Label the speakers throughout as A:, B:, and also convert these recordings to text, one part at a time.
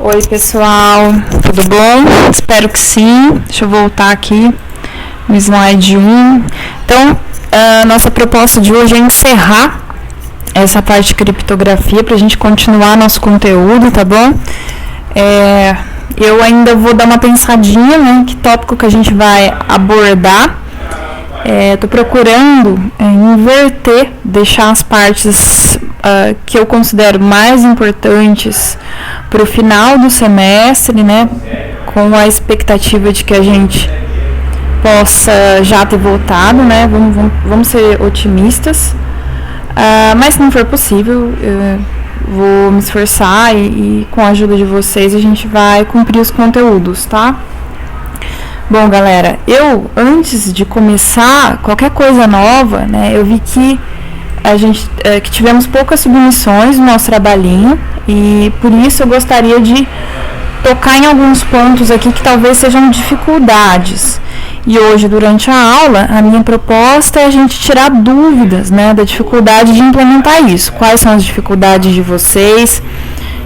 A: Oi pessoal, tudo bom? Espero que sim. Deixa eu voltar aqui no slide 1. Então, a nossa proposta de hoje é encerrar essa parte de criptografia para a gente continuar nosso conteúdo, tá bom? Eu ainda vou dar uma pensadinha, né? Que tópico que a gente vai abordar. Estou procurando inverter, deixar as partes que eu considero mais importantes para o final do semestre, né? Com a expectativa de que a gente possa já ter voltado, né? Vamos ser otimistas. Mas se não for possível, vou me esforçar e com a ajuda de vocês a gente vai cumprir os conteúdos, tá? Bom, galera, antes de começar qualquer coisa nova, né, eu vi que que tivemos poucas submissões no nosso trabalhinho e por isso eu gostaria de tocar em alguns pontos aqui que talvez sejam dificuldades. E hoje, durante a aula, a minha proposta é a gente tirar dúvidas, né, da dificuldade de implementar isso. Quais são as dificuldades de vocês?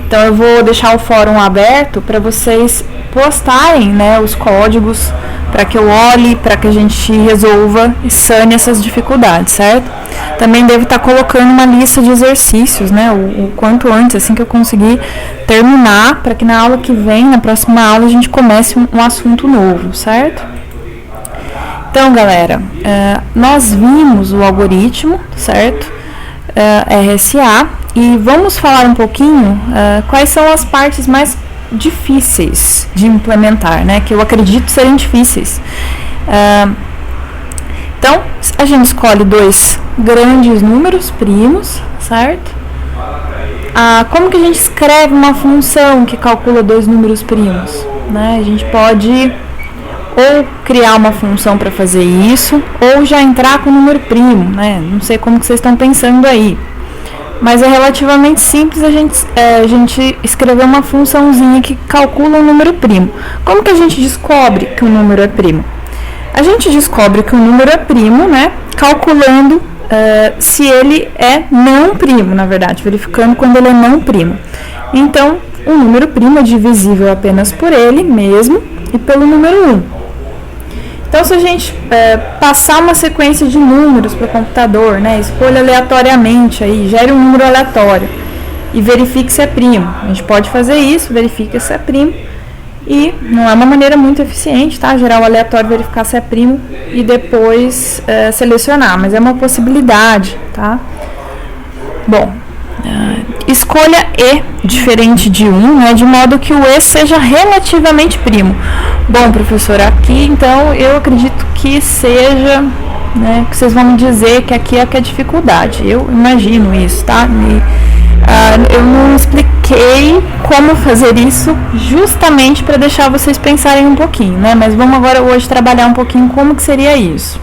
A: Então, eu vou deixar o fórum aberto para vocês postarem, né, os códigos para que eu olhe, para que a gente resolva e sane essas dificuldades, certo? Também devo estar colocando uma lista de exercícios, né, o quanto antes, assim que eu conseguir terminar, para que na aula que vem, na próxima aula, a gente comece um assunto novo, certo? Então, galera, nós vimos o algoritmo, certo? RSA, e vamos falar um pouquinho quais são as partes mais difíceis de implementar, né? Que eu acredito serem difíceis. Então, a gente escolhe dois grandes números primos, certo? Como que a gente escreve uma função que calcula dois números primos? Né? A gente pode ou criar uma função para fazer isso, ou já entrar com o número primo, né? Não sei como que vocês estão pensando aí. Mas é relativamente simples a gente escrever uma funçãozinha que calcula um número primo. Como que a gente descobre que o número é primo? A gente descobre que o número é primo, né? Calculando se ele é não primo, na verdade, verificando quando ele é não primo. Então, o número primo é divisível apenas por ele mesmo e pelo número 1. Então, se a gente passar uma sequência de números para o computador, né, escolha aleatoriamente, aí, gere um número aleatório e verifique se é primo. A gente pode fazer isso, verifica se é primo, e não é uma maneira muito eficiente, tá? Gerar o aleatório, verificar se é primo e depois selecionar, mas é uma possibilidade, tá? Bom, escolha E diferente de 1, né, de modo que o E seja relativamente primo. Bom, professor, aqui então eu acredito que seja, né, que vocês vão me dizer que aqui é que é a dificuldade. Eu imagino isso, tá? Eu não expliquei como fazer isso justamente para deixar vocês pensarem um pouquinho, né? Mas vamos agora hoje trabalhar um pouquinho como que seria isso.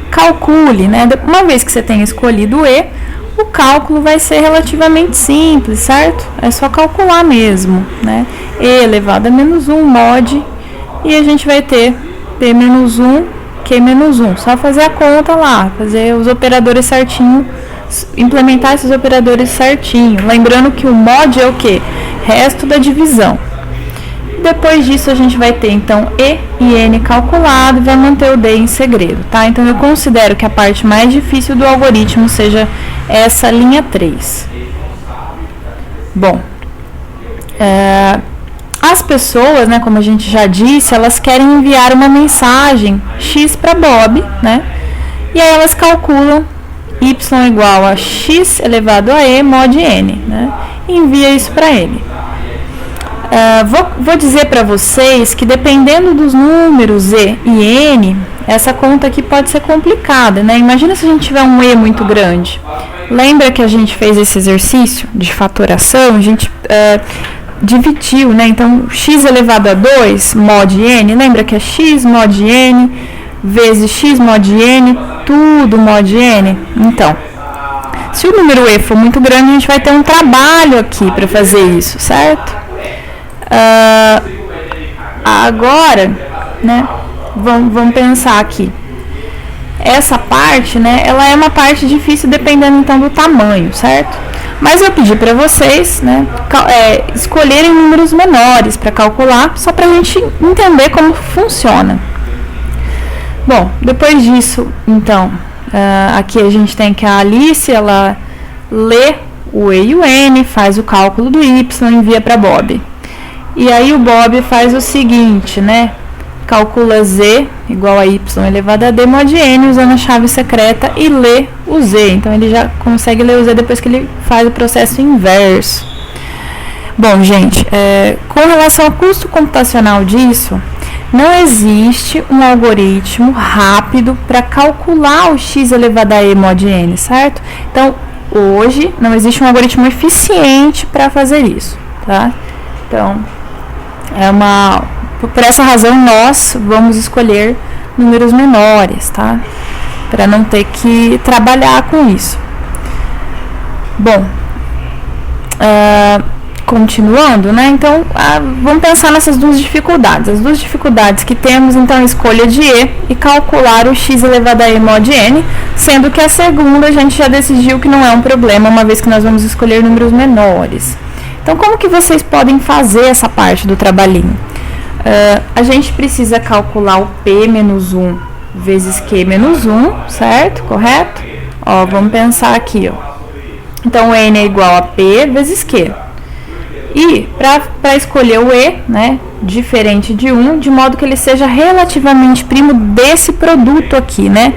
A: Calcule, né? Uma vez que você tenha escolhido E, o cálculo vai ser relativamente simples, certo? É só calcular mesmo, né? E elevado a menos 1 mod, e a gente vai ter P menos 1, Q menos 1. Só fazer a conta lá, fazer os operadores certinho, implementar esses operadores certinho. Lembrando que o mod é o quê? Resto da divisão. Depois disso a gente vai ter então E e N calculado e vai manter o D em segredo, tá? Então eu considero que a parte mais difícil do algoritmo seja essa linha 3. Bom, as pessoas, né, como a gente já disse, elas querem enviar uma mensagem X para Bob, né? E aí elas calculam Y igual a X elevado a E mod N, né? E envia isso para ele. Vou dizer para vocês que dependendo dos números E e N, essa conta aqui pode ser complicada, né? Imagina se a gente tiver um E muito grande. Lembra que a gente fez esse exercício de fatoração? A gente dividiu, né? Então, x elevado a 2 mod n, lembra que é x mod n vezes x mod n, tudo mod n? Então, se o número E for muito grande, a gente vai ter um trabalho aqui para fazer isso, certo? Agora, né, vamos pensar aqui. Essa parte, né, ela é uma parte difícil dependendo então do tamanho, certo? Mas eu pedi para vocês, né, escolherem números menores para calcular, só para a gente entender como funciona. Bom, depois disso, então, aqui a gente tem que a Alice, ela lê o E e o N, faz o cálculo do Y e envia para Bob. E aí o Bob faz o seguinte, né? Calcula Z igual a Y elevado a D mod N usando a chave secreta e lê o Z. Então ele já consegue ler o Z depois que ele faz o processo inverso. Bom, gente, com relação ao custo computacional disso, não existe um algoritmo rápido para calcular o x elevado a e mod n, certo? Então, hoje não existe um algoritmo eficiente para fazer isso, tá? Então, por essa razão nós vamos escolher números menores, tá? Para não ter que trabalhar com isso. Bom, continuando, né? Então, vamos pensar nessas duas dificuldades. As duas dificuldades que temos, então, a escolha de e calcular o x elevado a e mod n, sendo que a segunda a gente já decidiu que não é um problema, uma vez que nós vamos escolher números menores. Então, como que vocês podem fazer essa parte do trabalhinho? A gente precisa calcular o p menos 1 vezes q menos 1, certo? Correto? Ó, vamos pensar aqui, ó. Então, o n é igual a p vezes q. E, para escolher o e, né, diferente de 1, de modo que ele seja relativamente primo desse produto aqui, né?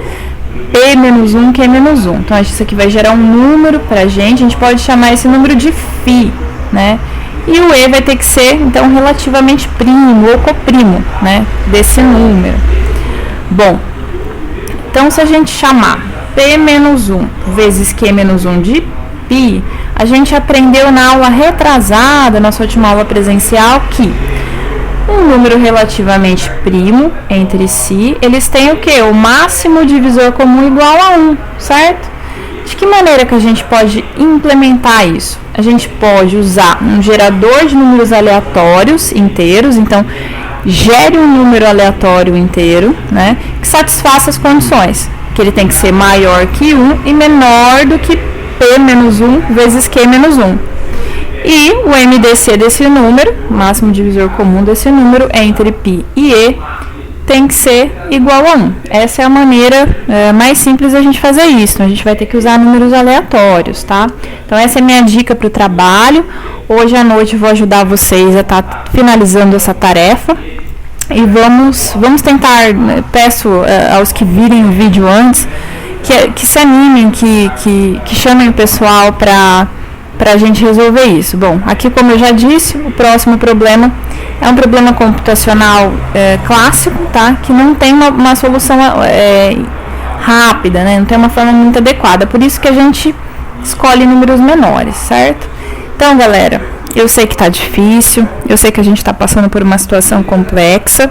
A: P menos 1, Q menos 1. Então, isso aqui vai gerar um número pra gente. A gente pode chamar esse número de φ, né? E o e vai ter que ser, então, relativamente primo ou coprimo, né, desse número. Bom, então, se a gente chamar P menos 1 vezes Q menos 1 de π, a gente aprendeu na aula retrasada, nossa última aula presencial, que um número relativamente primo entre si, eles têm o quê? O máximo divisor comum igual a 1, certo? De que maneira que a gente pode implementar isso? A gente pode usar um gerador de números aleatórios inteiros, então gere um número aleatório inteiro, né, que satisfaça as condições, que ele tem que ser maior que 1 e menor do que P menos 1 vezes Q menos 1. E o MDC desse número, máximo divisor comum desse número, entre π e e, tem que ser igual a 1. Essa é a maneira mais simples de a gente fazer isso. Então, a gente vai ter que usar números aleatórios, tá? Então, essa é a minha dica para o trabalho. Hoje à noite eu vou ajudar vocês a estar finalizando essa tarefa. E vamos tentar, peço aos que virem o vídeo antes, que se animem, que chamem o pessoal para a gente resolver isso. Bom, aqui, como eu já disse, o próximo problema é um problema computacional clássico, tá? Que não tem uma solução rápida, né? Não tem uma forma muito adequada. Por isso que a gente escolhe números menores, certo? Então, galera, eu sei que está difícil, eu sei que a gente está passando por uma situação complexa.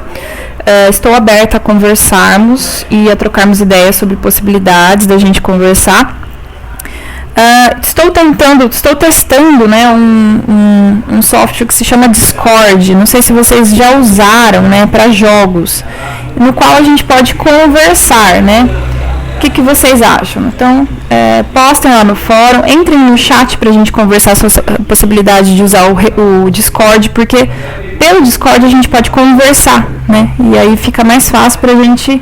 A: Estou aberta a conversarmos e a trocarmos ideias sobre possibilidades da gente conversar. Estou testando, né, um software que se chama Discord. Não sei se vocês já usaram, né, para jogos, no qual a gente pode conversar, né? O que vocês acham? Então, postem lá no fórum, entrem no chat para a gente conversar sobre a possibilidade de usar o Discord, porque pelo Discord a gente pode conversar, né? E aí fica mais fácil para a gente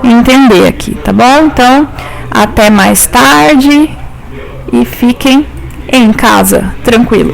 A: entender aqui, tá bom? Então, até mais tarde e fiquem em casa, tranquilo.